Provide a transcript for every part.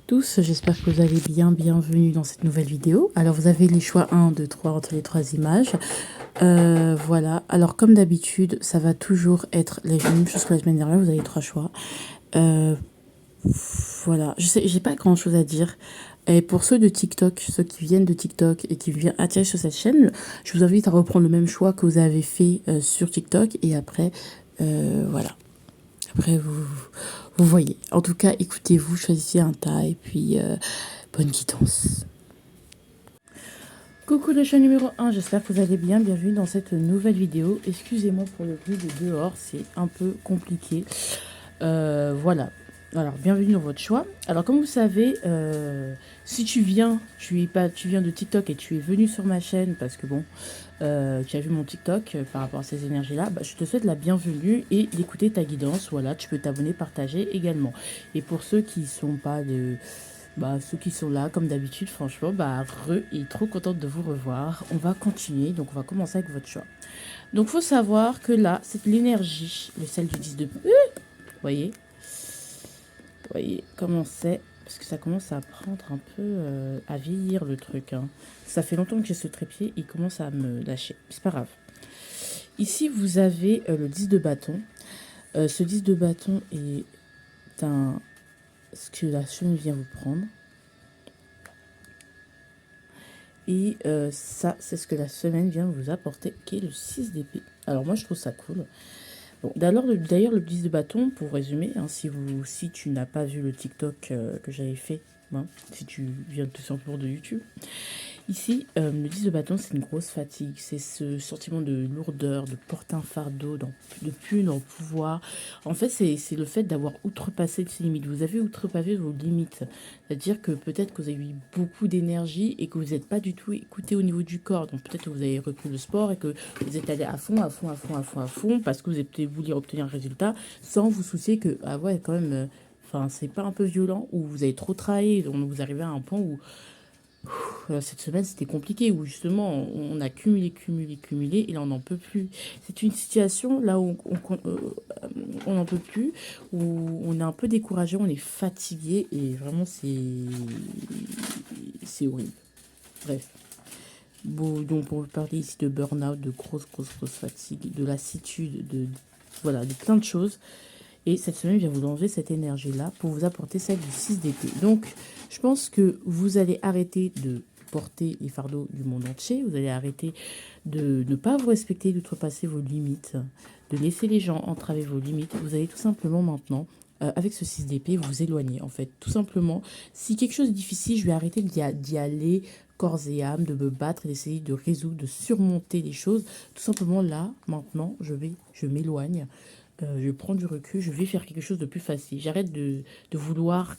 tous, j'espère que vous allez bien, bienvenue dans cette nouvelle vidéo. Alors vous avez les choix 1, 2, 3 entre les trois images. Voilà, alors comme d'habitude, ça va toujours être la même chose que la semaine dernière, vous avez trois choix. Euh, voilà, je sais, j'ai pas grand chose à dire. Et pour ceux de TikTok, ceux qui viennent de TikTok et qui viennent atterrir sur cette chaîne, je vous invite à reprendre le même choix que vous avez fait sur TikTok et après, voilà. Après, vous voyez. En tout cas, écoutez-vous, choisissez un tas et puis bonne guidance. Coucou le chat numéro 1, j'espère que vous allez bien. Bienvenue dans cette nouvelle vidéo. Excusez-moi pour le bruit de dehors, c'est un peu compliqué. Voilà. Alors, bienvenue dans votre choix. Alors, comme vous savez, si tu viens, tu viens de TikTok et tu es venu sur ma chaîne parce que bon, tu as vu mon TikTok par rapport à ces énergies-là, bah, je te souhaite la bienvenue et d'écouter ta guidance. Voilà, tu peux t'abonner, partager également. Et pour ceux qui sont pas de, bah, ceux qui sont là, comme d'habitude, franchement, bah, et trop contente de vous revoir. On va continuer, donc on va commencer avec votre choix. Donc, faut savoir que là, c'est l'énergie, le celle du 10 de... voyez voyez comment c'est, parce que ça commence à prendre un peu à vieillir le truc. Hein. Ça fait longtemps que j'ai ce trépied, il commence à me lâcher. C'est pas grave. Ici, vous avez le 10 de bâton. Ce 10 de bâton est ce que la semaine vient vous prendre. Et ça, c'est ce que la semaine vient vous apporter, qui est le 6 d'épée. Alors moi, je trouve ça cool. Bon, d'ailleurs, le 10 de bâton, pour résumer, hein, si tu n'as pas vu le TikTok que j'avais fait, hein, si tu viens tout simplement de YouTube, ici, le 10 de bâton, c'est une grosse fatigue. C'est ce sentiment de lourdeur, de porter un fardeau, de plus en pouvoir. En fait, c'est le fait d'avoir outrepassé ses limites. Vous avez outrepassé vos limites. C'est-à-dire que peut-être que vous avez eu beaucoup d'énergie et que vous n'êtes pas du tout écouté au niveau du corps. Donc peut-être que vous avez repris le sport et que vous êtes allé à fond, à fond, à fond, à fond, à fond, parce que vous avez voulu obtenir un résultat sans vous soucier que, ah ouais, quand même, enfin, c'est pas un peu violent ou vous avez trop travaillé. Donc vous arrivez à un point où cette semaine, c'était compliqué, où justement, on a cumulé, cumulé, cumulé, et là, on n'en peut plus. C'est une situation là où on n'en peut plus, où on est un peu découragé, on est fatigué, et vraiment, c'est horrible. Bref. Bon, donc, on peut parler ici de burn-out, de grosse, grosse, grosse fatigue, de lassitude, voilà, de plein de choses. Et cette semaine, je viens vous enlever cette énergie-là pour vous apporter celle du 6 d'épée. Donc, je pense que vous allez arrêter de porter les fardeaux du monde entier. Vous allez arrêter de ne pas vous respecter, d'outrepasser vos limites, de laisser les gens entraver vos limites. Vous allez tout simplement maintenant, avec ce 6 d'épée, vous éloigner. En fait, tout simplement, si quelque chose est difficile, je vais arrêter d'y aller corps et âme, de me battre et d'essayer de résoudre, de surmonter les choses. Tout simplement, là, maintenant, je m'éloigne. Je prends du recul, je vais faire quelque chose de plus facile. J'arrête de vouloir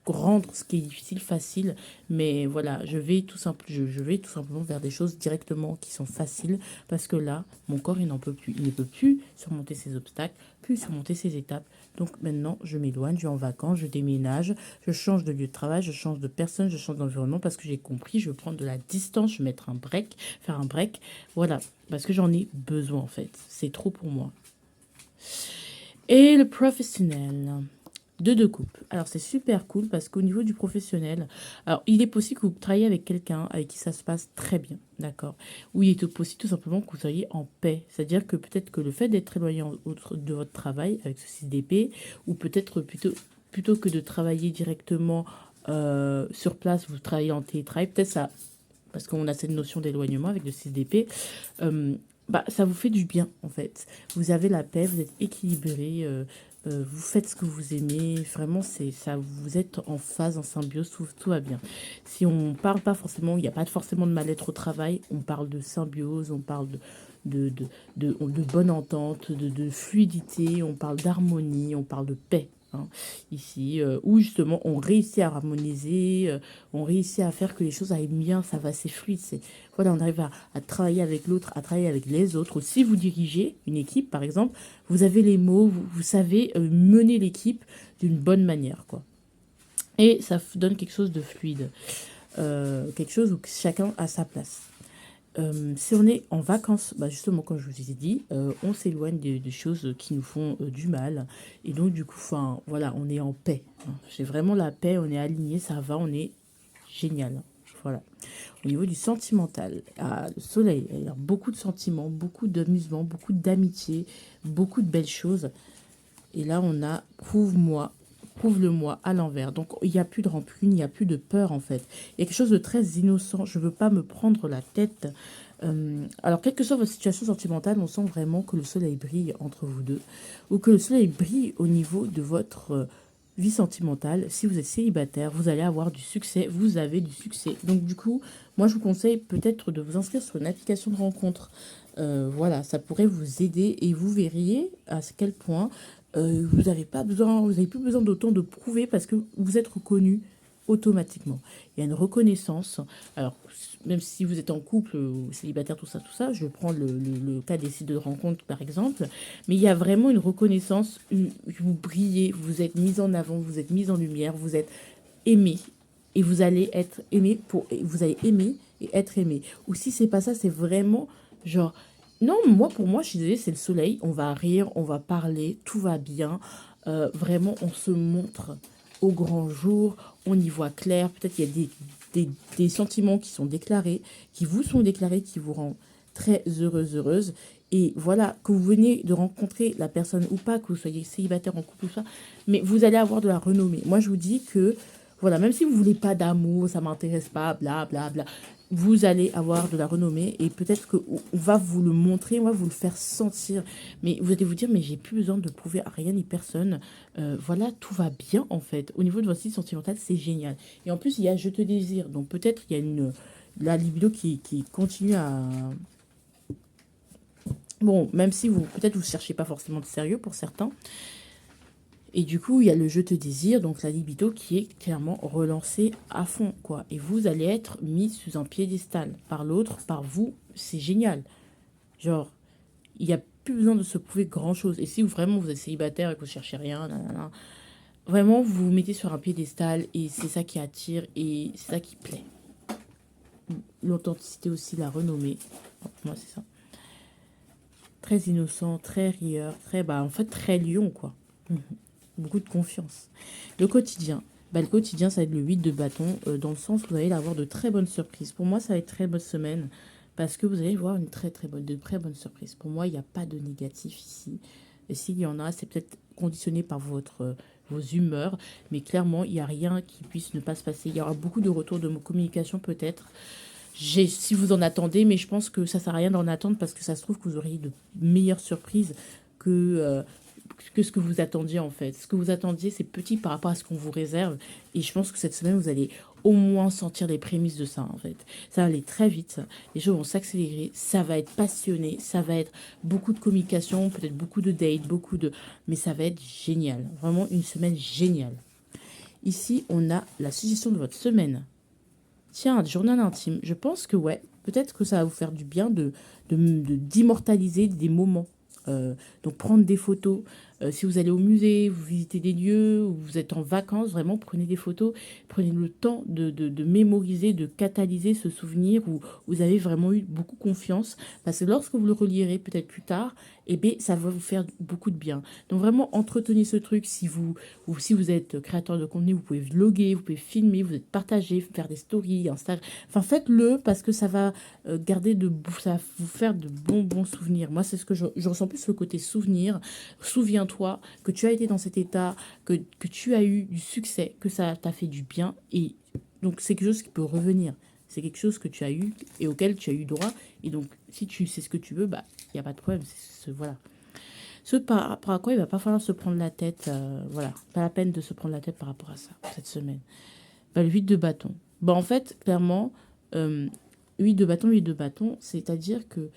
rendre ce qui est difficile facile, mais voilà, je vais tout simplement vers des choses directement qui sont faciles, parce que là, mon corps, il n'en peut plus. Il ne peut plus surmonter ces obstacles, plus surmonter ces étapes. Donc maintenant, je m'éloigne, je vais en vacances, je déménage, je change de lieu de travail, je change de personne, je change d'environnement, parce que j'ai compris, je vais prendre de la distance, je vais mettre un break, faire un break, voilà, parce que j'en ai besoin en fait. C'est trop pour moi. Et le professionnel de deux coupes. Alors c'est super cool parce qu'au niveau du professionnel, alors il est possible que vous travaillez avec quelqu'un avec qui ça se passe très bien, d'accord. Ou il est possible tout simplement que vous soyez en paix. C'est-à-dire que peut-être que le fait d'être éloigné de votre travail avec ce 6 d'épée, ou peut-être plutôt que de travailler directement sur place, vous travaillez en télétravail, peut-être ça, parce qu'on a cette notion d'éloignement avec le 6 d'épée, bah, ça vous fait du bien en fait. Vous avez la paix, vous êtes équilibré, vous faites ce que vous aimez, vraiment c'est ça, vous êtes en phase, en symbiose, tout va bien. Si on parle pas forcément, il n'y a pas forcément de mal-être au travail, on parle de symbiose, on parle de, de, de bonne entente, de fluidité, on parle d'harmonie, on parle de paix. Hein, ici, où justement on réussit à harmoniser, on réussit à faire que les choses aillent bien, ça va, c'est fluide, voilà, on arrive à travailler avec l'autre, à travailler avec les autres. Si vous dirigez une équipe, par exemple, vous avez les mots, vous savez mener l'équipe d'une bonne manière, quoi. Et ça donne quelque chose de fluide, quelque chose où chacun a sa place. Si on est en vacances, bah justement, comme je vous ai dit, on s'éloigne des choses qui nous font du mal. Et donc, du coup, enfin, voilà, on est en paix, hein. C'est vraiment la paix, on est aligné, ça va, on est génial. Voilà. Au niveau du sentimental, ah, le soleil, il y a beaucoup de sentiments, beaucoup d'amusement, beaucoup d'amitié, beaucoup de belles choses. Et là, on a prouve-moi, prouve-le-moi à l'envers. Donc, il n'y a plus de rancune, il n'y a plus de peur, en fait. Il y a quelque chose de très innocent. Je ne veux pas me prendre la tête. Alors, quelle que soit votre situation sentimentale, on sent vraiment que le soleil brille entre vous deux. Ou que le soleil brille au niveau de votre vie sentimentale. Si vous êtes célibataire, vous allez avoir du succès. Vous avez du succès. Donc, du coup, moi, je vous conseille peut-être de vous inscrire sur une application de rencontre. Voilà, ça pourrait vous aider et vous verriez à quel point vous n'avez pas besoin, vous n'avez plus besoin d'autant de prouver parce que vous êtes reconnu automatiquement. Il y a une reconnaissance. Alors, même si vous êtes en couple ou célibataire, tout ça, je prends le cas des sites de rencontre par exemple, mais il y a vraiment une reconnaissance, vous brillez, vous êtes mis en avant, vous êtes mis en lumière, vous êtes aimé et vous allez être aimé vous allez aimer et être aimé. Ou si c'est pas ça, c'est vraiment genre non, moi pour moi, je suis désolée, c'est le soleil, on va rire, on va parler, tout va bien. Vraiment, on se montre au grand jour, on y voit clair. Peut-être qu'il y a des sentiments qui sont déclarés, qui vous sont déclarés, qui vous rendent très heureuse. Et voilà, que vous venez de rencontrer la personne ou pas, que vous soyez célibataire, en couple ou ça, mais vous allez avoir de la renommée. Moi, je vous dis que, voilà, même si vous voulez pas d'amour, ça m'intéresse pas, bla bla bla, vous allez avoir de la renommée et peut-être qu'on va vous le montrer, on va vous le faire sentir. Mais vous allez vous dire, mais j'ai plus besoin de prouver à rien ni personne. Voilà, tout va bien en fait. Au niveau de votre site sentimental, c'est génial. Et en plus, il y a Je te désire. Donc peut-être il y a la libido qui continue à... Bon, même si vous, peut-être vous cherchez pas forcément de sérieux pour certains. Et du coup, il y a le Je te désire, donc la libido qui est clairement relancée à fond, quoi. Et vous allez être mis sous un piédestal par l'autre, par vous. C'est génial. Genre, il n'y a plus besoin de se prouver grand-chose. Et si vraiment vous êtes célibataire et que vous cherchez rien, nanana, vraiment, vous vous mettez sur un piédestal et c'est ça qui attire et c'est ça qui plaît. L'authenticité aussi, la renommée. Moi, c'est ça. Très innocent, très rieur, très, bah, en fait, très lion, quoi. Beaucoup de confiance. Le quotidien. Bah, le quotidien, ça va être le 8 de bâton, dans le sens où vous allez avoir de très bonnes surprises. Pour moi, ça va être très bonne semaine, parce que vous allez voir de très bonnes surprises. Pour moi, il n'y a pas de négatif ici. Et s'il y en a, c'est peut-être conditionné par vos humeurs, mais clairement, il n'y a rien qui puisse ne pas se passer. Il y aura beaucoup de retours de communication peut-être. Si vous en attendez, mais je pense que ça sert à rien d'en attendre parce que ça se trouve que vous auriez de meilleures surprises que, euh, que ce que vous attendiez en fait. Ce que vous attendiez, c'est petit par rapport à ce qu'on vous réserve. Et je pense que cette semaine, vous allez au moins sentir les prémices de ça en fait. Ça va aller très vite, les choses vont s'accélérer, ça va être passionné, ça va être beaucoup de communication, peut-être beaucoup de dates, Mais ça va être génial. Vraiment une semaine géniale. Ici, on a la suggestion de votre semaine. Tiens, un journal intime. Je pense que ouais, peut-être que ça va vous faire du bien d'immortaliser des moments. Donc prendre des photos. Si vous allez au musée, vous visitez des lieux, ou vous êtes en vacances, vraiment prenez des photos. Prenez le temps de mémoriser, de catalyser ce souvenir où vous avez vraiment eu beaucoup confiance. Parce que lorsque vous le relirez peut-être plus tard, eh bien, ça va vous faire beaucoup de bien. Donc vraiment entretenez ce truc. Ou si vous êtes créateur de contenu, vous pouvez vlogger, vous pouvez filmer, vous êtes partagé, faire des stories, Instagram. Enfin, faites-le parce que ça va ça va vous faire de bons souvenirs. Moi, c'est ce que je ressens plus le côté souvenir. Souviens-toi que tu as été dans cet état, que tu as eu du succès, que ça t'a fait du bien. Et donc, c'est quelque chose qui peut revenir. C'est quelque chose que tu as eu et auquel tu as eu droit. Et donc, si tu sais ce que tu veux, bah, il n'y a pas de problème. Voilà. Ce par rapport à quoi il va pas falloir se prendre la tête. Voilà. Pas la peine de se prendre la tête par rapport à ça, cette semaine. Bah, le 8 de bâton. Bah, en fait, clairement, 8 de bâton, c'est-à-dire que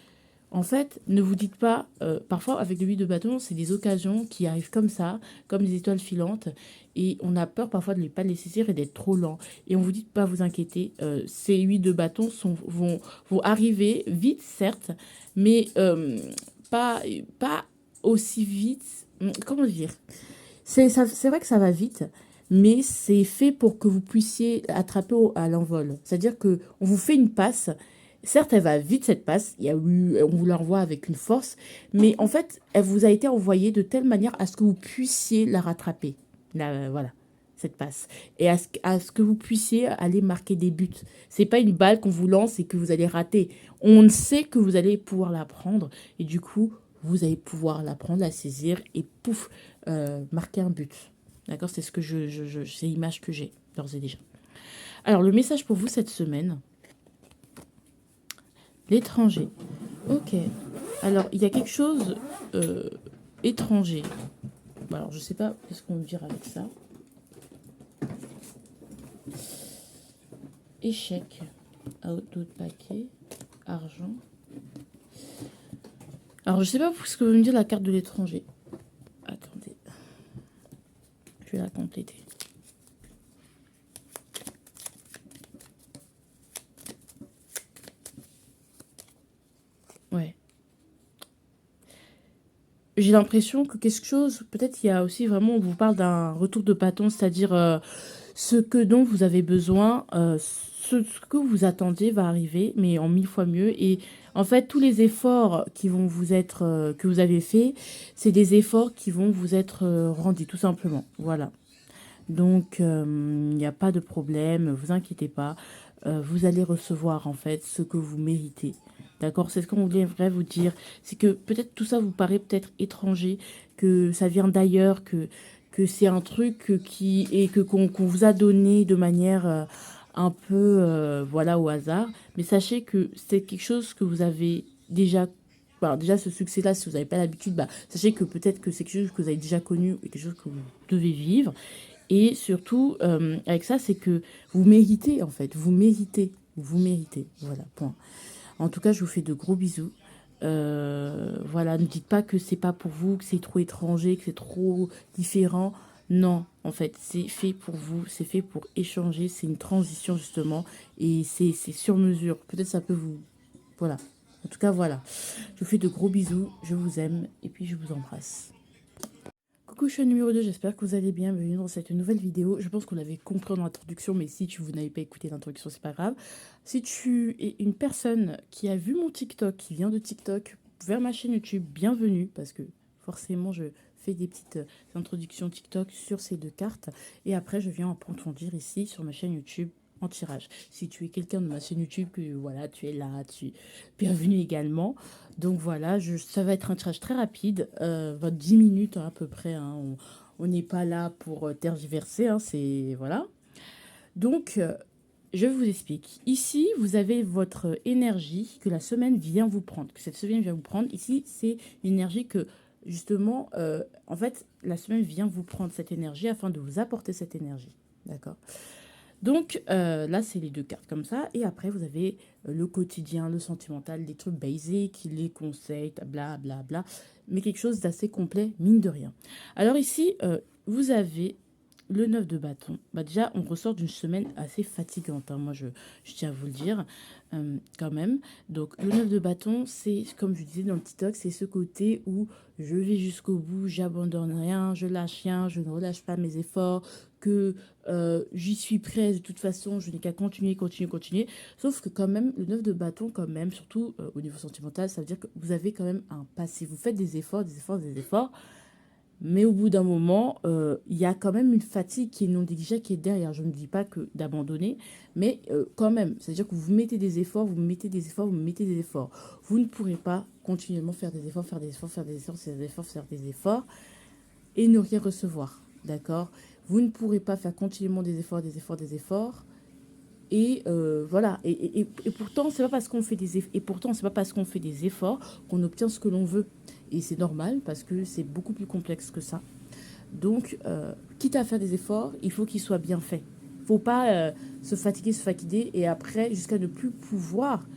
en fait, ne vous dites pas, parfois avec le 8 de bâton, c'est des occasions qui arrivent comme ça, comme des étoiles filantes, et on a peur parfois de ne pas les saisir et d'être trop lent. Et on vous dit de pas vous inquiéter, ces 8 de bâton vont arriver vite, certes, mais pas aussi vite. Comment dire? C'est vrai que ça va vite, mais c'est fait pour que vous puissiez attraper à l'envol. C'est-à-dire que on vous fait une passe. Certes, elle va vite cette passe, il y a eu, on vous la renvoie avec une force, mais en fait, elle vous a été envoyée de telle manière à ce que vous puissiez la rattraper. Voilà, cette passe. Et à ce que vous puissiez aller marquer des buts. C'est pas une balle qu'on vous lance et que vous allez rater. On sait que vous allez pouvoir la prendre et du coup, vous allez pouvoir la prendre, la saisir et pouf, marquer un but. D'accord? C'est ce que c'est l'image que j'ai d'ores et déjà. Alors, le message pour vous cette semaine. L'étranger. Ok. Alors, il y a quelque chose étranger. Bon, alors, je sais pas ce qu'on veut dire avec ça. Échec. D'autres paquets. Argent. Alors, je sais pas ce que veut me dire la carte de l'étranger. Attendez. Je vais la compléter. Ouais. J'ai l'impression que quelque chose, peut-être il y a aussi vraiment, on vous parle d'un retour de bâton, c'est-à-dire ce que dont vous avez besoin, ce que vous attendiez va arriver, mais en 1000 fois mieux. Et en fait, tous les efforts qui vont vous être, que vous avez faits, c'est des efforts qui vont vous être rendus, tout simplement. Voilà. Donc, il n'y a pas de problème, vous inquiétez pas. Vous allez recevoir en fait ce que vous méritez. D'accord? C'est ce qu'on voulait vous dire. C'est que peut-être tout ça vous paraît peut-être étranger, que ça vient d'ailleurs, que c'est un truc qui et que qu'on vous a donné de manière un peu voilà au hasard. Mais sachez que c'est quelque chose que vous avez déjà. Alors déjà ce succès-là, si vous n'avez pas l'habitude, bah, sachez que peut-être que c'est quelque chose que vous avez déjà connu et quelque chose que vous devez vivre. Et surtout, avec ça, c'est que vous méritez, en fait. Vous méritez. Vous méritez. Voilà, point. En tout cas, je vous fais de gros bisous. Voilà, ne dites pas que c'est pas pour vous, que c'est trop étranger, que c'est trop différent. Non, en fait, c'est fait pour vous, c'est fait pour échanger, c'est une transition justement, et c'est sur mesure. Peut-être ça peut vous... Voilà. En tout cas, voilà. Je vous fais de gros bisous, je vous aime, et puis je vous embrasse. Coucou, je suis numéro 2, j'espère que vous allez bien, bienvenue dans cette nouvelle vidéo. Je pense qu'on l'avait compris dans l'introduction, mais si vous n'avez pas écouté l'introduction, c'est pas grave. Si tu es une personne qui a vu mon TikTok, qui vient de TikTok vers ma chaîne YouTube, bienvenue, parce que forcément je fais des petites introductions TikTok sur ces deux cartes, et après je viens approfondir ici sur ma chaîne YouTube en tirage. Si tu es quelqu'un de ma chaîne YouTube, que voilà, tu es là, bienvenue également. Donc voilà, ça va être un tirage très rapide, 10 minutes hein, à peu près. Hein. On n'est pas là pour tergiverser, hein, c'est voilà. Donc je vous explique. Ici, vous avez votre énergie que la semaine vient vous prendre, que cette semaine vient vous prendre. Ici, c'est une énergie que justement, en fait, la semaine vient vous prendre cette énergie afin de vous apporter cette énergie. D'accord? Donc là, c'est les deux cartes comme ça. Et après, vous avez le quotidien, le sentimental, les trucs basiques, les conseils, bla bla bla. Mais quelque chose d'assez complet, mine de rien. Alors ici, vous avez le 9 de bâton. Bah déjà, on ressort d'une semaine assez fatigante. Hein. Moi, je tiens à vous le dire quand même. Donc, le 9 de bâton, c'est, comme je disais dans le TikTok, c'est ce côté où je vais jusqu'au bout, j'abandonne rien, je lâche rien, je ne relâche pas mes efforts, que j'y suis prête de toute façon, je n'ai qu'à continuer, continuer, continuer. Sauf que quand même, le 9 de bâton, quand même, surtout au niveau sentimental, ça veut dire que vous avez quand même un passé. Vous faites des efforts, des efforts, des efforts. Mais au bout d'un moment, il y a quand même une fatigue qui est non négligeable qui est derrière. Je ne dis pas que d'abandonner, mais quand même, c'est-à-dire que vous mettez des efforts, vous mettez des efforts, vous mettez des efforts. Vous ne pourrez pas continuellement faire des efforts, faire des efforts, faire des efforts, faire des efforts, faire des efforts et ne rien recevoir. D'accord? Vous ne pourrez pas faire continuellement des efforts, des efforts, des efforts. Et voilà. Et pourtant, c'est pas parce qu'on fait des et pourtant, c'est pas parce qu'on fait des efforts qu'on obtient ce que l'on veut. Et c'est normal parce que c'est beaucoup plus complexe que ça. Donc, quitte à faire des efforts, il faut qu'ils soient bien faits. Il ne faut pas se fatiguer et après, jusqu'à ne plus pouvoir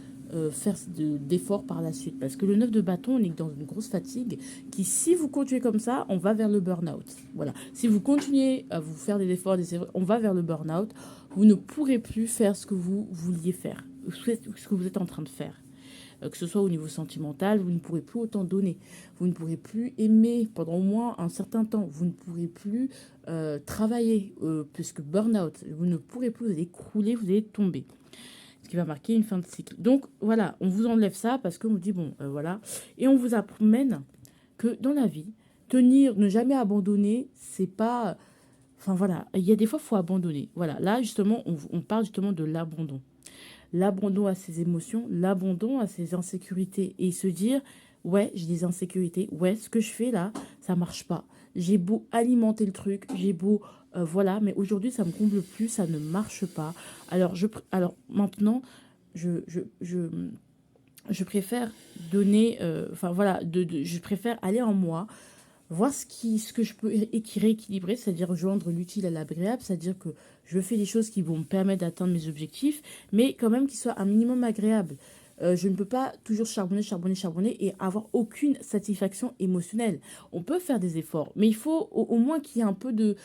faire d'efforts par la suite. Parce que le 9 de bâton, on est dans une grosse fatigue qui, si vous continuez comme ça, on va vers le burn-out. Voilà. Si vous continuez à vous faire des efforts, on va vers le burn-out. Vous ne pourrez plus faire ce que vous vouliez faire, ce que vous êtes en train de faire. Que ce soit au niveau sentimental, vous ne pourrez plus autant donner. Vous ne pourrez plus aimer pendant au moins un certain temps. Vous ne pourrez plus travailler, puisque burn-out, vous ne pourrez plus, vous allez crouler, vous allez tomber. ce qui va marquer une fin de cycle. Donc voilà, on vous enlève ça parce qu'on vous dit, bon, voilà, et on vous amène que dans la vie, tenir, ne jamais abandonner, c'est pas... Enfin voilà, il y a des fois, il faut abandonner. Voilà, là justement, on parle justement de l'abandon. L'abandon à ses émotions, l'abandon à ses insécurités. Et se dire, ouais, j'ai des insécurités, ouais, ce que je fais là, ça marche pas. J'ai beau alimenter le truc, j'ai beau... voilà, mais aujourd'hui, ça me comble plus, ça ne marche pas. Alors maintenant, je, je préfère donner... Enfin voilà, je préfère aller en moi, voir ce que je peux rééquilibrer, c'est-à-dire joindre l'utile à l'agréable, c'est-à-dire que je fais des choses qui vont me permettre d'atteindre mes objectifs, mais quand même qui soient un minimum agréables. Je ne peux pas toujours charbonner, charbonner, charbonner et avoir aucune satisfaction émotionnelle. On peut faire des efforts, mais il faut au moins qu'il y ait un peu de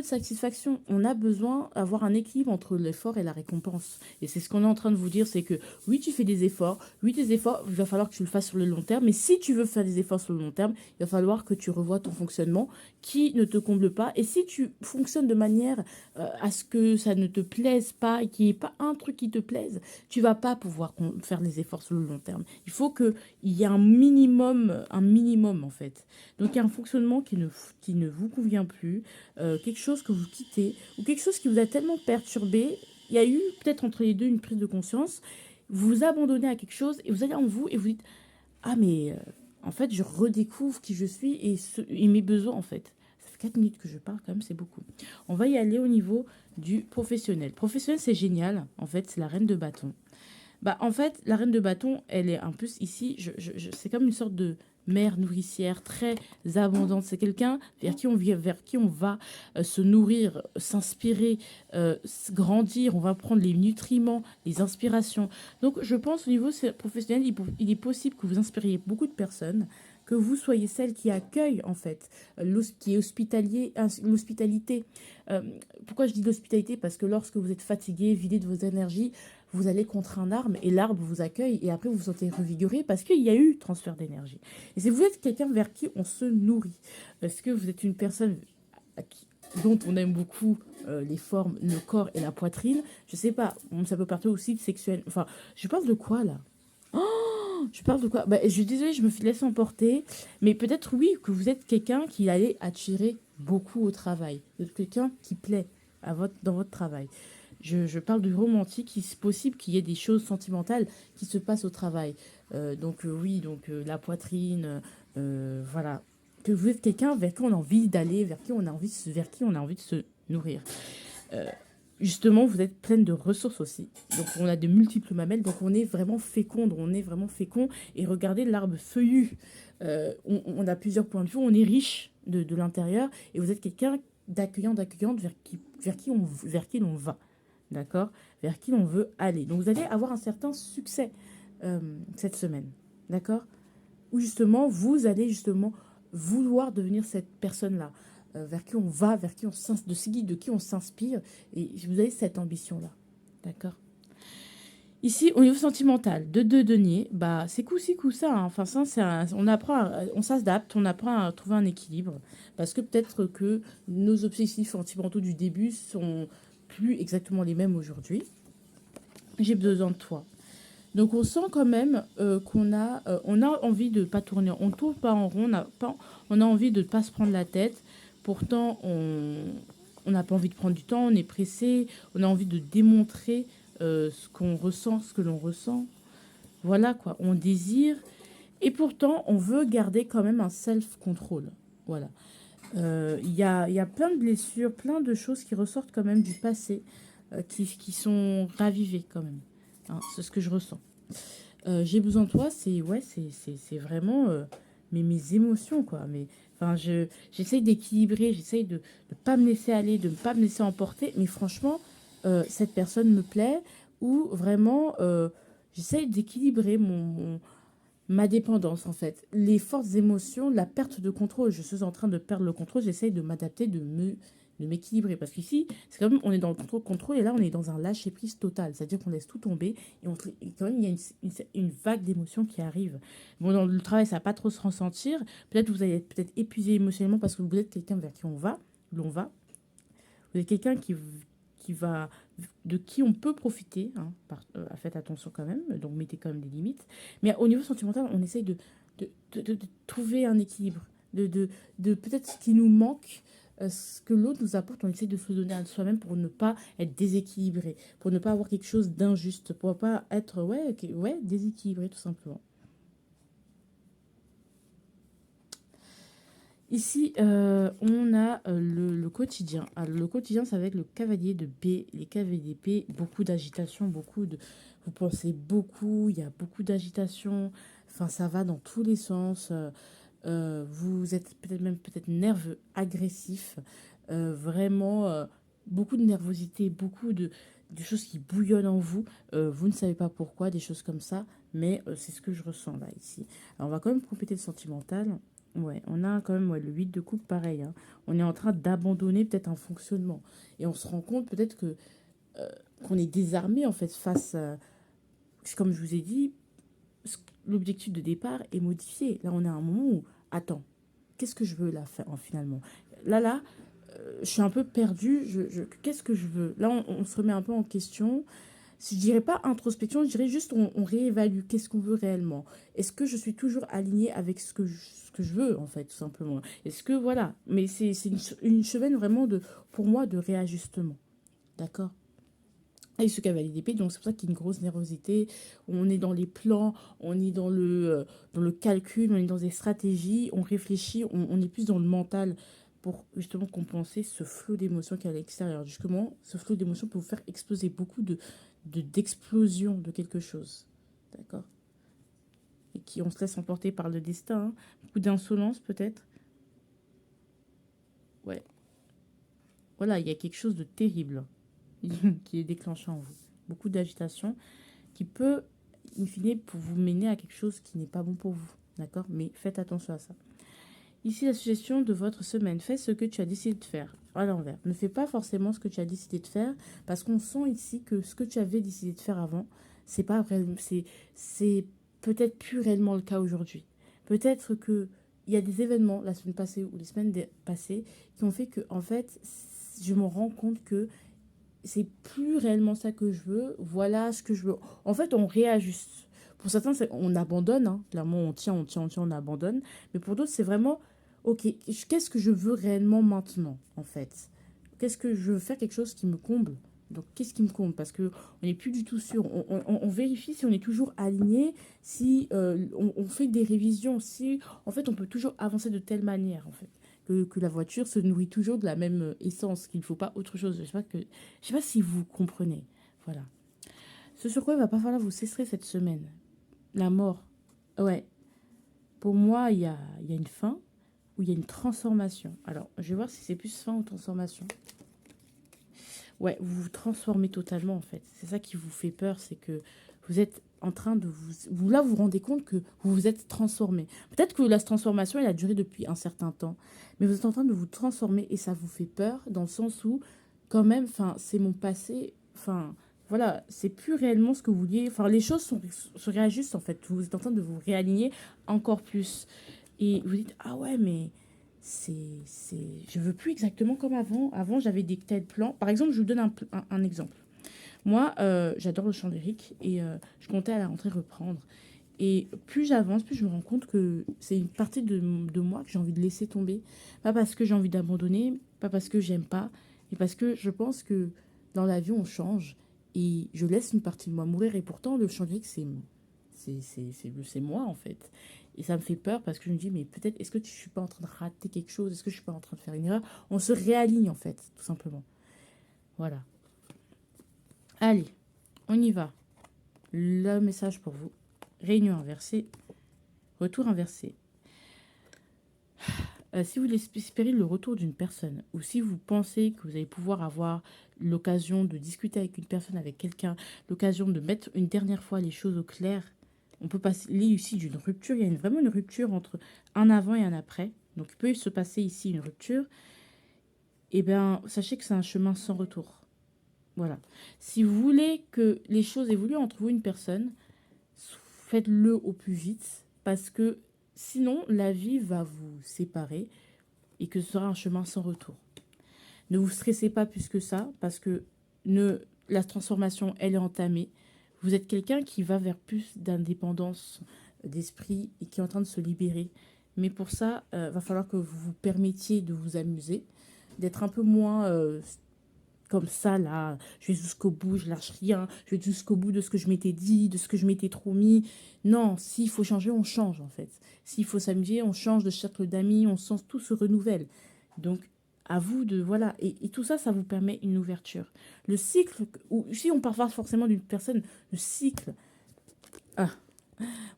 satisfaction. On a besoin d'avoir un équilibre entre l'effort et la récompense. Et c'est ce qu'on est en train de vous dire, c'est que oui, tu fais des efforts, oui, tes efforts, il va falloir que tu le fasses sur le long terme, mais si tu veux faire des efforts sur le long terme, il va falloir que tu revoies ton fonctionnement qui ne te comble pas. Et si tu fonctionnes de manière à ce que ça ne te plaise pas et qu'il n'y ait pas un truc qui te plaise, tu vas pas pouvoir faire les efforts sur le long terme. Il faut qu'il y ait un minimum en fait. Donc il y a un fonctionnement qui ne vous convient plus, quelque chose que vous quittez ou quelque chose qui vous a tellement perturbé. Il y a eu peut-être entre les deux une prise de conscience. Vous vous abandonnez à quelque chose et vous allez en vous et vous dites ah mais en fait je redécouvre qui je suis et mes besoins en fait. Ça fait 4 minutes que je parle quand même, c'est beaucoup. On va y aller au niveau du professionnel. Professionnel c'est génial, en fait c'est la reine de bâton. Bah, en fait, la reine de bâton, elle est un peu ici, c'est comme une sorte de mère nourricière très abondante. C'est quelqu'un vers qui on va se nourrir, s'inspirer, grandir. On va prendre les nutriments, les inspirations. Donc, je pense au niveau professionnel, il est possible que vous inspiriez beaucoup de personnes, que vous soyez celle qui accueille, en fait, qui est hospitalier, l'hospitalité. Euh, Pourquoi je dis l'hospitalité? Parce que lorsque vous êtes fatigué, vidé de vos énergies, vous allez contre un arbre et l'arbre vous accueille et après vous vous sentez revigoré parce qu'il y a eu transfert d'énergie. Et si vous êtes quelqu'un vers qui on se nourrit, parce que vous êtes une personne dont on aime beaucoup les formes, le corps et la poitrine, je sais pas, ça peut partir aussi de sexuel. Enfin, je parle de quoi là? Je parle de quoi? Bah, je suis désolée, je me laisse emporter, mais peut-être oui que vous êtes quelqu'un qui allait attirer beaucoup au travail, vous êtes quelqu'un qui plaît dans votre travail. Je parle du romantique, il est possible qu'il y ait des choses sentimentales qui se passent au travail. Oui, la poitrine, voilà. Que vous êtes quelqu'un vers qui on a envie d'aller, vers qui on a envie de se nourrir. Euh, Justement, vous êtes pleine de ressources aussi. Donc on a de multiples mamelles, donc on est vraiment féconde, on est vraiment fécond. Et regardez l'arbre feuillu. On a plusieurs points de vue, on est riche de l'intérieur. Et vous êtes quelqu'un d'accueillante vers qui l'on va. D'accord? Vers qui l'on veut aller. Donc vous allez avoir un certain succès cette semaine. D'accord? Où justement, vous allez justement vouloir devenir cette personne-là, vers qui on va, de qui on s'inspire. Et vous avez cette ambition-là. D'accord? Ici, au niveau sentimental, de deux deniers, bah, c'est coup-ci, coup-ça. Hein. Enfin, ça, on s'adapte, on apprend à trouver un équilibre. Parce que peut-être que nos objectifs sentimentaux du début sont plus exactement les mêmes aujourd'hui. J'ai besoin de toi. Donc on sent quand même on a envie de ne pas tourner, on ne tourne pas en rond, on a envie de ne pas se prendre la tête. Pourtant, on n'a pas envie de prendre du temps, on est pressé, on a envie de démontrer ce qu'on ressent, ce que l'on ressent. Voilà quoi, on désire. Et pourtant, on veut garder quand même un self-control. Voilà. Il y a plein de blessures, plein de choses qui ressortent quand même du passé, qui sont ravivées quand même. Hein, c'est ce que je ressens. J'ai besoin de toi, c'est vraiment mes émotions, quoi. Enfin, j'essaye d'équilibrer, j'essaye de ne pas me laisser aller, de ne pas me laisser emporter. Mais franchement, cette personne me plaît ou vraiment, j'essaye d'équilibrer ma dépendance, en fait. Les fortes émotions, la perte de contrôle. Je suis en train de perdre le contrôle. J'essaye de m'adapter, de m'équilibrer. Parce qu'ici, c'est quand même, on est dans le contrôle, et là, on est dans un lâcher-prise total. C'est-à-dire qu'on laisse tout tomber, et quand même, il y a une vague d'émotions qui arrive. Bon, dans le travail, ça va pas trop se ressentir. Peut-être vous allez être peut-être épuisé émotionnellement parce que vous êtes quelqu'un vers qui l'on va. Vous êtes quelqu'un qui va de qui on peut profiter, hein, faites attention quand même, donc mettez quand même des limites. Mais au niveau sentimental, on essaye de trouver un équilibre, de, de, de peut-être ce qui nous manque, ce que l'autre nous apporte, on essaie de se le donner à soi-même pour ne pas être déséquilibré, pour ne pas avoir quelque chose d'injuste, pour ne pas être ouais, déséquilibré tout simplement. Ici, on a le quotidien. Alors, le quotidien, c'est avec le cavalier de paix. Les cavaliers d'épée, beaucoup d'agitation, beaucoup de... Vous pensez beaucoup, il y a beaucoup d'agitation. Enfin, ça va dans tous les sens. Vous êtes peut-être même peut-être nerveux, agressif. Vraiment, beaucoup de nervosité, beaucoup de choses qui bouillonnent en vous. Vous ne savez pas pourquoi, des choses comme ça. Mais c'est ce que je ressens là, ici. Alors, on va quand même compléter le sentimental. Ouais, on a quand même le 8 de coupe pareil, hein. On est en train d'abandonner peut-être un fonctionnement. Et on se rend compte peut-être que qu'on est désarmé en fait face à... Comme je vous ai dit, l'objectif de départ est modifié. Là, on est à un moment où... Attends, qu'est-ce que je veux là faire finalement? Là, je suis un peu perdue. Qu'est-ce que je veux? Là, on se remet un peu en question. Je dirais pas introspection, je dirais juste on réévalue qu'est-ce qu'on veut réellement. Est-ce que je suis toujours alignée avec ce que je veux, en fait, tout simplement. Est-ce que, voilà, mais c'est une semaine vraiment, pour moi, de réajustement. D'accord? Et ce cavalier d'épée, donc c'est pour ça qu'il y a une grosse nervosité. On est dans les plans, on est dans le calcul, on est dans des stratégies, on réfléchit, on est plus dans le mental pour justement compenser ce flot d'émotions qu'il y a à l'extérieur. Justement, ce flot d'émotions peut vous faire exploser beaucoup d'explosion de quelque chose. D'accord? Et qui on se laisse emporter par le destin, hein. Beaucoup d'insolence peut-être. Ouais. Voilà, il y a quelque chose de terrible qui est déclenché en vous. Beaucoup d'agitation qui peut, in fine, pour vous mener à quelque chose qui n'est pas bon pour vous. D'accord? Mais faites attention à ça. Ici, la suggestion de votre semaine. Fais ce que tu as décidé de faire. À l'envers. Ne fais pas forcément ce que tu as décidé de faire parce qu'on sent ici que ce que tu avais décidé de faire avant, c'est pas vrai, c'est peut-être plus réellement le cas aujourd'hui. Peut-être que il y a des événements la semaine passée ou les semaines passées qui ont fait que, en fait, je me rends compte que c'est plus réellement ça que je veux. Voilà ce que je veux. En fait, on réajuste. Pour certains, on abandonne, hein. Clairement, on abandonne. Mais pour d'autres, c'est vraiment, ok, qu'est-ce que je veux réellement maintenant, en fait? Qu'est-ce que je veux faire quelque chose qui me comble? Donc, qu'est-ce qui me comble? Parce que on n'est plus du tout sûr. On vérifie si on est toujours aligné, si on fait des révisions, si en fait on peut toujours avancer de telle manière, en fait que la voiture se nourrit toujours de la même essence, qu'il ne faut pas autre chose. Je sais pas si vous comprenez. Voilà. Ce sur quoi il va pas falloir vous cesser cette semaine. La mort. Ouais. Pour moi, il y a une fin ou il y a une transformation. Alors, je vais voir si c'est plus fin ou transformation. Ouais, vous vous transformez totalement en fait. C'est ça qui vous fait peur, c'est que vous êtes en train de là, vous vous rendez compte que vous vous êtes transformé. Peut-être que la transformation, elle a duré depuis un certain temps, mais vous êtes en train de vous transformer et ça vous fait peur dans le sens où, quand même, enfin, c'est mon passé, enfin, voilà, c'est plus réellement ce que vous vouliez. Enfin, les choses se réajustent en fait. Vous êtes en train de vous réaligner encore plus. Et vous dites, ah ouais, mais je veux plus exactement comme avant. Avant, j'avais des tels plans. Par exemple, je vous donne un exemple. Moi, j'adore le chant lyrique et je comptais à la rentrée reprendre. Et plus j'avance, plus je me rends compte que c'est une partie de moi que j'ai envie de laisser tomber. Pas parce que j'ai envie d'abandonner, pas parce que j'aime pas, mais parce que je pense que dans la vie, on change. Et je laisse une partie de moi mourir. Et pourtant, le chant lyrique, c'est moi, en fait. Et ça me fait peur parce que je me dis, mais peut-être, est-ce que je suis pas en train de rater quelque chose? Est-ce que je suis pas en train de faire une erreur? On se réaligne, en fait, tout simplement. Voilà. Allez, on y va. Le message pour vous. Réunion inversée. Retour inversé. Si vous espérez le retour d'une personne ou si vous pensez que vous allez pouvoir avoir l'occasion de discuter avec une personne, avec quelqu'un, l'occasion de mettre une dernière fois les choses au clair, on peut passer ici d'une rupture. Il y a vraiment une rupture entre un avant et un après. Donc il peut se passer ici une rupture. Eh bien, sachez que c'est un chemin sans retour. Voilà. Si vous voulez que les choses évoluent entre vous et une personne, faites-le au plus vite parce que sinon la vie va vous séparer et que ce sera un chemin sans retour. Ne vous stressez pas plus que ça parce que la transformation, elle est entamée. Vous êtes quelqu'un qui va vers plus d'indépendance d'esprit et qui est en train de se libérer. Mais pour ça, va falloir que vous vous permettiez de vous amuser, d'être un peu moins comme ça, là. Je vais jusqu'au bout, je lâche rien. Je vais jusqu'au bout de ce que je m'étais dit, de ce que je m'étais trop mis. Non, s'il faut changer, on change, en fait. S'il faut s'amuser, on change de cercle d'amis, on sent tout se renouvelle. Donc, à vous de, voilà. Et tout ça, ça vous permet une ouverture. Le cycle, ou si on parle pas forcément d'une personne, le cycle. Ah,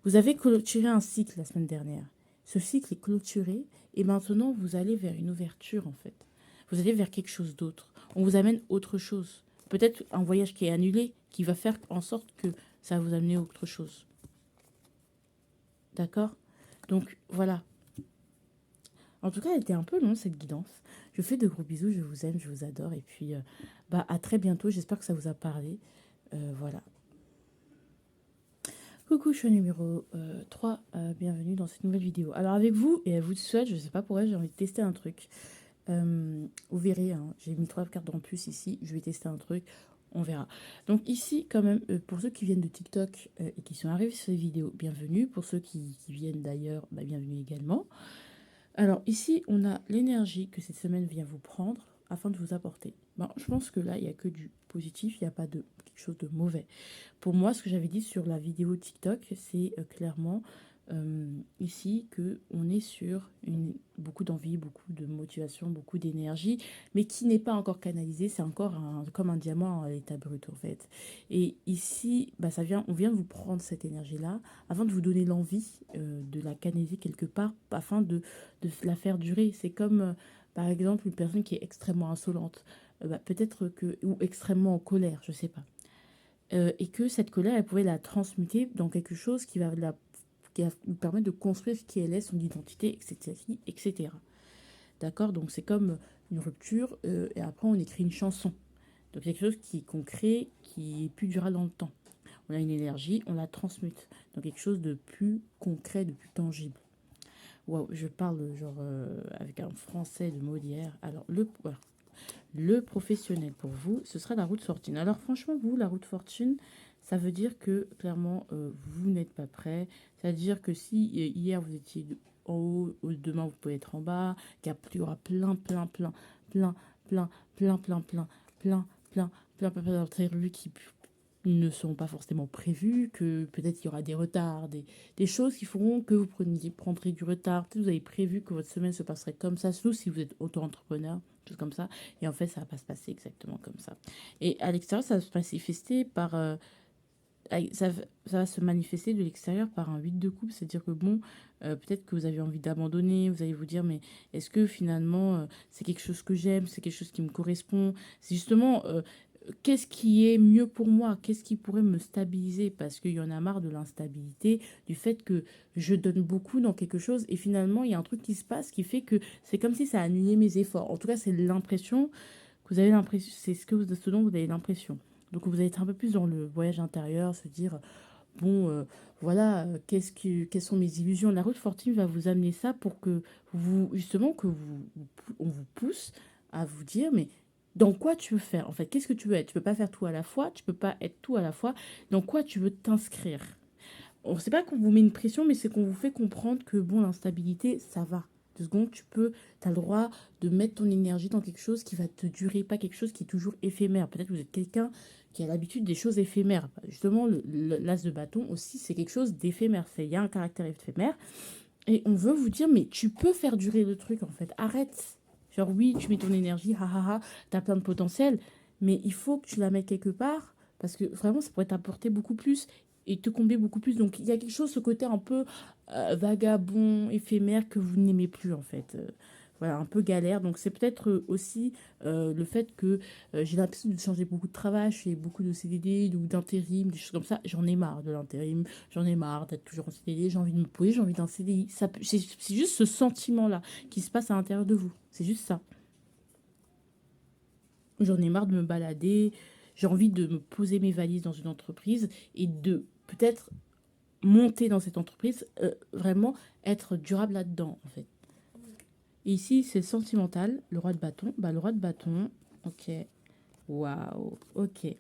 vous avez clôturé un cycle la semaine dernière. Ce cycle est clôturé et maintenant vous allez vers une ouverture en fait. Vous allez vers quelque chose d'autre. On vous amène autre chose. Peut-être un voyage qui est annulé qui va faire en sorte que ça va vous amener autre chose. D'accord? Donc voilà. En tout cas, elle était un peu longue cette guidance. Je vous fais de gros bisous, je vous aime, je vous adore. Et puis, à très bientôt. J'espère que ça vous a parlé. Voilà. Coucou, je suis numéro 3, bienvenue dans cette nouvelle vidéo. Alors avec vous, et à vous de souhaite, je ne sais pas pourquoi, j'ai envie de tester un truc. Vous verrez, hein, j'ai mis 3 cartes en plus ici, je vais tester un truc, on verra. Donc ici, quand même, pour ceux qui viennent de TikTok et qui sont arrivés sur cette vidéo, bienvenue. Pour ceux qui viennent d'ailleurs, bienvenue également. Alors ici, on a l'énergie que cette semaine vient vous prendre afin de vous apporter. Je pense que là, il n'y a que du positif, il n'y a pas de quelque chose de mauvais. Pour moi, ce que j'avais dit sur la vidéo TikTok, c'est clairement ici que on est sur beaucoup d'envie, beaucoup de motivation, beaucoup d'énergie, mais qui n'est pas encore canalisé. C'est encore comme un diamant à l'état brut en fait. Et ici, on vient de vous prendre cette énergie-là afin de vous donner l'envie de la canaliser quelque part afin de la faire durer. C'est comme par exemple une personne qui est extrêmement insolente, peut-être que ou extrêmement en colère, je sais pas. Et que cette colère, elle pouvait la transmuter dans quelque chose qui va lui permettre de construire ce qui elle est, son identité, etc. etc. D'accord? Donc c'est comme une rupture, et après on écrit une chanson. Donc quelque chose qu'on crée, qui est plus durable dans le temps. On a une énergie, on la transmute. Donc quelque chose de plus concret, de plus tangible. Waouh, je parle genre avec un français de Molière. Alors voilà. Le professionnel pour vous, ce sera la route fortune. Alors franchement, vous, la route fortune, ça veut dire que clairement, vous n'êtes pas prêt. Ça veut dire que si hier vous étiez en haut, demain vous pouvez être en bas, qu'il y aura plein, plein, plein, plein, plein, plein, plein, plein, plein, plein, plein, plein, plein d'imprévus qui ne sont pas forcément prévus, que peut-être il y aura des retards, des choses qui feront que vous prendrez du retard. Peut-être vous avez prévu que votre semaine se passerait comme ça, sauf si vous êtes auto-entrepreneur, choses comme ça. Et en fait, ça va pas se passer exactement comme ça. Et à l'extérieur, ça va se manifester par... ça va se manifester de l'extérieur par un 8 de coupe, c'est-à-dire que bon, peut-être que vous avez envie d'abandonner, vous allez vous dire, mais est-ce que finalement, c'est quelque chose que j'aime, c'est quelque chose qui me correspond? C'est justement qu'est-ce qui est mieux pour moi? Qu'est-ce qui pourrait me stabiliser? Parce qu'il y en a marre de l'instabilité, du fait que je donne beaucoup dans quelque chose et finalement, il y a un truc qui se passe qui fait que c'est comme si ça annulait mes efforts. En tout cas, c'est l'impression que vous avez l'impression, c'est ce dont vous avez l'impression. Donc, vous allez être un peu plus dans le voyage intérieur, se dire, bon, voilà, quelles sont mes illusions? La route fortune va vous amener ça pour que vous, justement, on vous pousse à vous dire, mais dans quoi tu veux faire? En fait, qu'est-ce que tu veux être? Tu peux pas faire tout à la fois, tu peux pas être tout à la fois. Dans quoi tu veux t'inscrire? On sait pas qu'on vous met une pression, mais c'est qu'on vous fait comprendre que bon, l'instabilité, ça va. 2 secondes, tu as le droit de mettre ton énergie dans quelque chose qui va te durer, pas quelque chose qui est toujours éphémère. Peut-être que vous êtes quelqu'un qui a l'habitude des choses éphémères. Justement, l'as de bâton aussi, c'est quelque chose d'éphémère. Il y a un caractère éphémère. Et on veut vous dire, mais tu peux faire durer le truc, en fait. Arrête. Genre, oui, tu mets ton énergie, t'as plein de potentiel, mais il faut que tu la mettes quelque part, parce que vraiment, ça pourrait t'apporter beaucoup plus et te combler beaucoup plus. Donc, il y a quelque chose, ce côté un peu vagabond, éphémère, que vous n'aimez plus, en fait. Voilà, un peu galère. Donc, c'est peut-être aussi le fait que j'ai l'impression de changer beaucoup de travail, je fais beaucoup de CDD ou d'intérim, des choses comme ça. J'en ai marre de l'intérim, j'en ai marre d'être toujours en CDD, j'ai envie de me poser, j'ai envie d'un CDI. C'est juste ce sentiment-là qui se passe à l'intérieur de vous. C'est juste ça. J'en ai marre de me balader, j'ai envie de me poser mes valises dans une entreprise et de peut-être monter dans cette entreprise, vraiment être durable là-dedans, en fait. Et ici, c'est sentimental, le roi de bâton. Le roi de bâton, ok. Waouh, ok.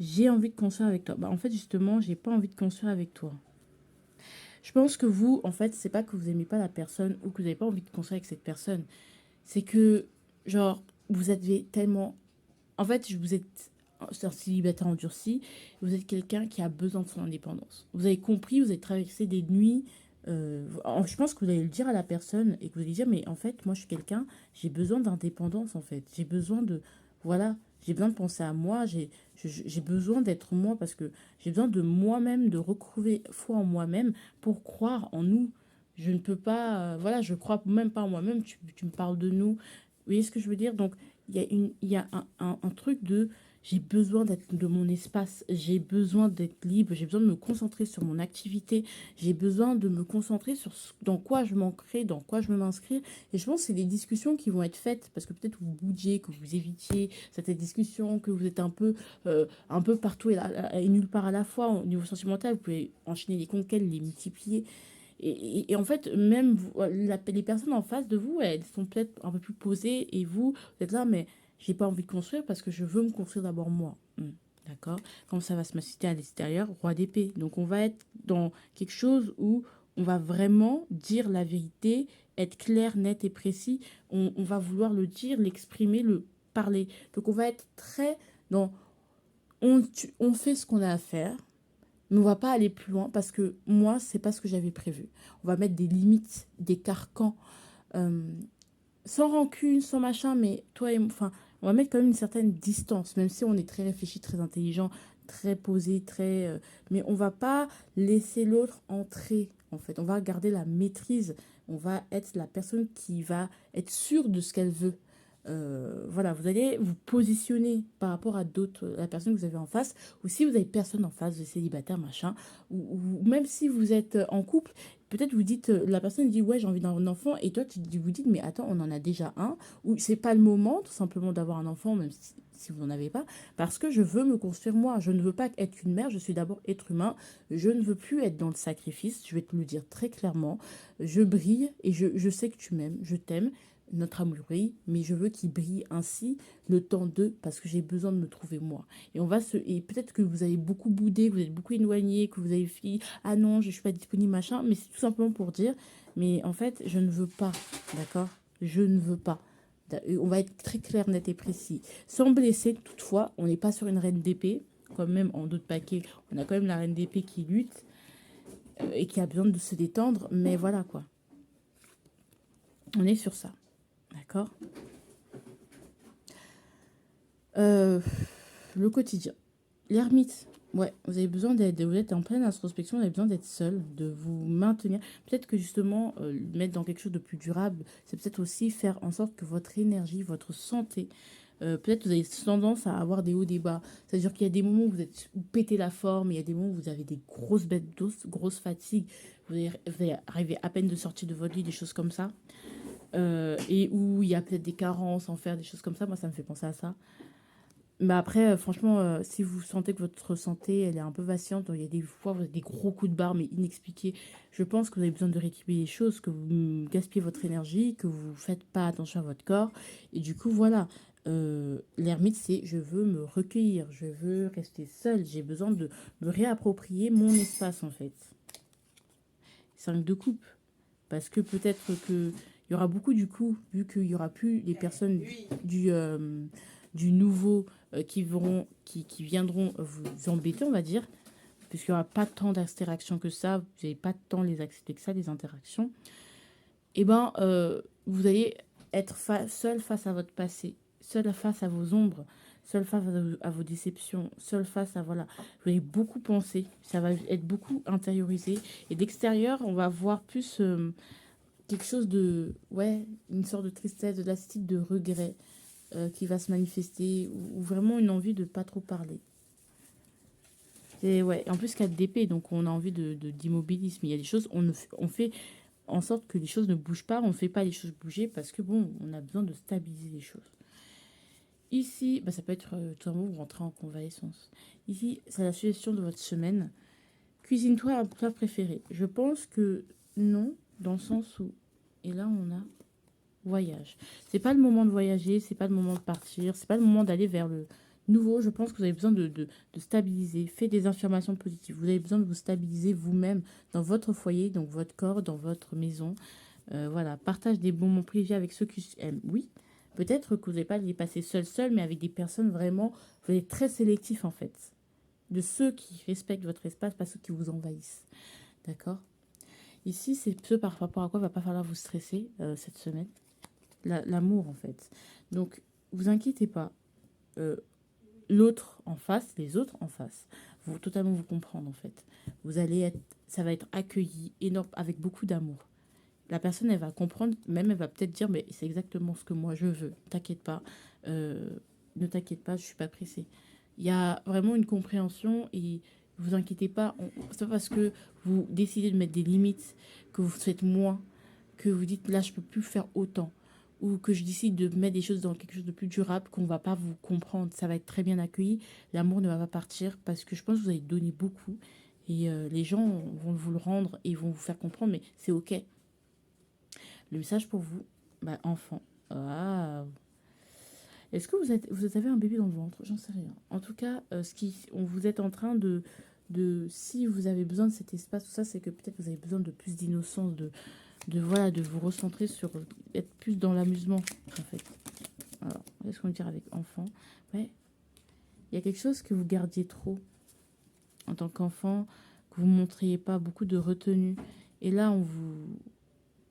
j'ai envie de construire avec toi. Bah, en fait, justement, j'ai pas envie de construire avec toi. Je pense que vous, en fait, c'est pas que vous aimez pas la personne ou que vous n'avez pas envie de construire avec cette personne. C'est que, genre, vous avez tellement... En fait, vous êtes un célibataire endurci, vous êtes quelqu'un qui a besoin de son indépendance. Vous avez compris, vous avez traversé des nuits. Je pense que vous allez le dire à la personne et que vous allez dire, mais en fait, moi, je suis quelqu'un, j'ai besoin d'indépendance, en fait. J'ai besoin de... Voilà, j'ai besoin de penser à moi, j'ai besoin d'être moi parce que j'ai besoin de moi-même, de retrouver foi en moi-même pour croire en nous. Je ne peux pas... voilà, je crois même pas en moi-même, tu me parles de nous. Vous voyez ce que je veux dire? Donc, il y a un truc de j'ai besoin d'être de mon espace, j'ai besoin d'être libre, j'ai besoin de me concentrer sur mon activité, j'ai besoin de me concentrer sur dans quoi je m'ancrer, dans quoi je veux m'inscrire. Et je pense que c'est des discussions qui vont être faites parce que peut-être vous bougiez, que vous évitiez cette discussion, que vous êtes un peu partout et nulle part à la fois au niveau sentimental. Vous pouvez enchaîner les conquêtes, les multiplier. Et en fait, même les personnes en face de vous, elles sont peut-être un peu plus posées et vous êtes là, mais j'ai pas envie de construire parce que je veux me construire d'abord moi. D'accord? Comme ça va se manifester à l'extérieur, roi d'épée. Donc on va être dans quelque chose où on va vraiment dire la vérité, être clair, net et précis. On va vouloir le dire, l'exprimer, le parler. Donc on va être très dans... on fait ce qu'on a à faire. Mais on va pas aller plus loin parce que moi, c'est pas ce que j'avais prévu. On va mettre des limites, des carcans, euh, sans rancune, sans machin, mais toi et moi, enfin, on va mettre quand même une certaine distance, même si on est très réfléchi, très intelligent, très posé, très. Mais on va pas laisser l'autre entrer, en fait. On va garder la maîtrise. On va être la personne qui va être sûre de ce qu'elle veut. Voilà, vous allez vous positionner par rapport à d'autres, la personne que vous avez en face, ou si vous avez personne en face, vous êtes célibataire, machin, ou même si vous êtes en couple, peut-être vous dites, la personne dit ouais j'ai envie d'un enfant, et toi vous dites mais attends on en a déjà un, ou c'est pas le moment tout simplement d'avoir un enfant, même si vous n'en avez pas, parce que je veux me construire moi, je ne veux pas être une mère, je suis d'abord être humain, je ne veux plus être dans le sacrifice, je vais te le dire très clairement, je brille et je sais que tu m'aimes, je t'aime, notre amour brille, mais je veux qu'il brille ainsi le temps d'eux parce que j'ai besoin de me trouver moi. Et peut-être que vous avez beaucoup boudé, que vous êtes beaucoup éloigné, que vous avez fait ah non, je suis pas disponible machin, mais c'est tout simplement pour dire mais en fait, je ne veux pas, d'accord? Je ne veux pas. On va être très clair, net et précis. Sans blesser, toutefois, on n'est pas sur une reine d'épée. Quand même, en d'autres paquets, on a quand même la reine d'épée qui lutte et qui a besoin de se détendre. Mais voilà quoi. On est sur ça. D'accord. Le quotidien. L'ermite. Ouais, vous avez besoin d'être, vous êtes en pleine introspection, vous avez besoin d'être seul, de vous maintenir. Peut-être que justement, mettre dans quelque chose de plus durable, c'est peut-être aussi faire en sorte que votre énergie, votre santé, peut-être vous avez tendance à avoir des hauts, des bas. C'est-à-dire qu'il y a des moments où vous pétez la forme, il y a des moments où vous avez des grosses bêtes d'os, grosses fatigues, vous allez arriver à peine de sortir de votre lit, des choses comme ça. Et où il y a peut-être des carences en faire, des choses comme ça. Moi, ça me fait penser à ça. Mais après, franchement, si vous sentez que votre santé, elle est un peu vacillante, il y a des fois, vous avez des gros coups de barre, mais inexpliqués. Je pense que vous avez besoin de rééquilibrer les choses, que vous gaspillez votre énergie, que vous faites pas attention à votre corps. Et du coup, voilà. L'ermite, c'est je veux me recueillir, je veux rester seule, j'ai besoin de me réapproprier mon espace, en fait. 5 de coupe. Parce que peut-être que il y aura beaucoup du coup, vu qu'il y aura plus les personnes du nouveau qui viendront vous embêter, on va dire, puisqu'il n'y aura pas tant d'interactions que ça, vous n'avez pas tant les accepter que ça, les interactions, et ben vous allez être seul face à votre passé, seul face à vos ombres, seul face à vos déceptions, seul face à voilà. Vous allez beaucoup penser, ça va être beaucoup intériorisé, et d'extérieur, on va voir plus quelque chose de, ouais, une sorte de tristesse, de lassitude, de regret qui va se manifester, ou vraiment une envie de pas trop parler. Et ouais, en plus 4 d'épée, donc on a envie d'immobilisme. Il y a des choses, on fait en sorte que les choses ne bougent pas, on ne fait pas les choses bouger parce que bon, on a besoin de stabiliser les choses. Ici, bah, ça peut être tout simplement vous rentrez en convalescence. Ici, c'est la suggestion de votre semaine. Cuisine-toi un plat préféré. Je pense que non, dans le sens où, et là on a voyage. C'est pas le moment de voyager, c'est pas le moment de partir, c'est pas le moment d'aller vers le nouveau, je pense que vous avez besoin de stabiliser. Faites des affirmations positives. Vous avez besoin de vous stabiliser vous-même dans votre foyer, donc votre corps, dans votre maison. Voilà, partage des bons moments privés avec ceux qui aiment. Oui, peut-être que vous n'allez pas les passer seul, mais avec des personnes vraiment, vous êtes très sélectif en fait. De ceux qui respectent votre espace, pas ceux qui vous envahissent. D'accord? Ici, c'est ce par rapport à quoi il va pas falloir vous stresser cette semaine. L'amour en fait. Donc, vous inquiétez pas. Euh, L'autre en face, les autres en face, vont totalement vous comprendre en fait. Vous allez être, ça va être accueilli énorme avec beaucoup d'amour. La personne, elle va comprendre, même elle va peut-être dire, mais c'est exactement ce que moi je veux. T'inquiète pas, euh, ne t'inquiète pas, je suis pas pressée. Il y a vraiment une compréhension et vous inquiétez pas. C'est pas parce que vous décidez de mettre des limites que vous faites moins, que vous dites là je peux plus faire autant, ou que je décide de mettre des choses dans quelque chose de plus durable qu'on va pas vous comprendre. Ça va être très bien accueilli. L'amour ne va pas partir parce que je pense que vous avez donné beaucoup et les gens vont vous le rendre et vont vous faire comprendre, mais c'est ok. Le message pour vous, bah, enfant. Ah. Est-ce que vous avez un bébé dans le ventre? J'en sais rien. En tout cas, vous êtes en train si vous avez besoin de cet espace, tout ça, c'est que peut-être vous avez besoin de plus d'innocence, voilà, de vous recentrer sur, être plus dans l'amusement, en fait. Alors, qu'est-ce qu'on veut dire avec enfant? Ouais, il y a quelque chose que vous gardiez trop en tant qu'enfant, que vous ne montriez pas beaucoup de retenue. Et là,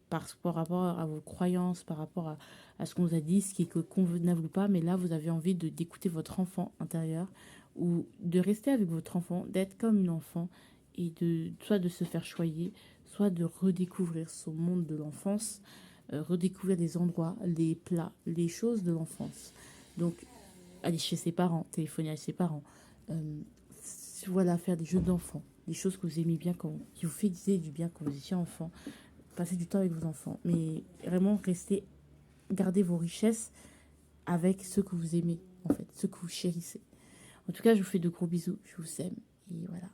par rapport à vos croyances, par rapport à ce qu'on vous a dit, ce qui est convenable ou pas, mais là, vous avez envie d'écouter votre enfant intérieur ou de rester avec votre enfant, d'être comme une enfant et soit de se faire choyer, soit de redécouvrir son monde de l'enfance, redécouvrir les endroits, les plats, les choses de l'enfance. Donc, aller chez ses parents, téléphoner à ses parents, euh, voilà, faire des jeux d'enfants, des choses que vous aimez bien, qui vous faisaient du bien quand vous étiez enfant. Passer du temps avec vos enfants, mais vraiment rester, garder vos richesses avec ceux que vous aimez, en fait, ceux que vous chérissez. En tout cas, je vous fais de gros bisous, je vous aime, et voilà.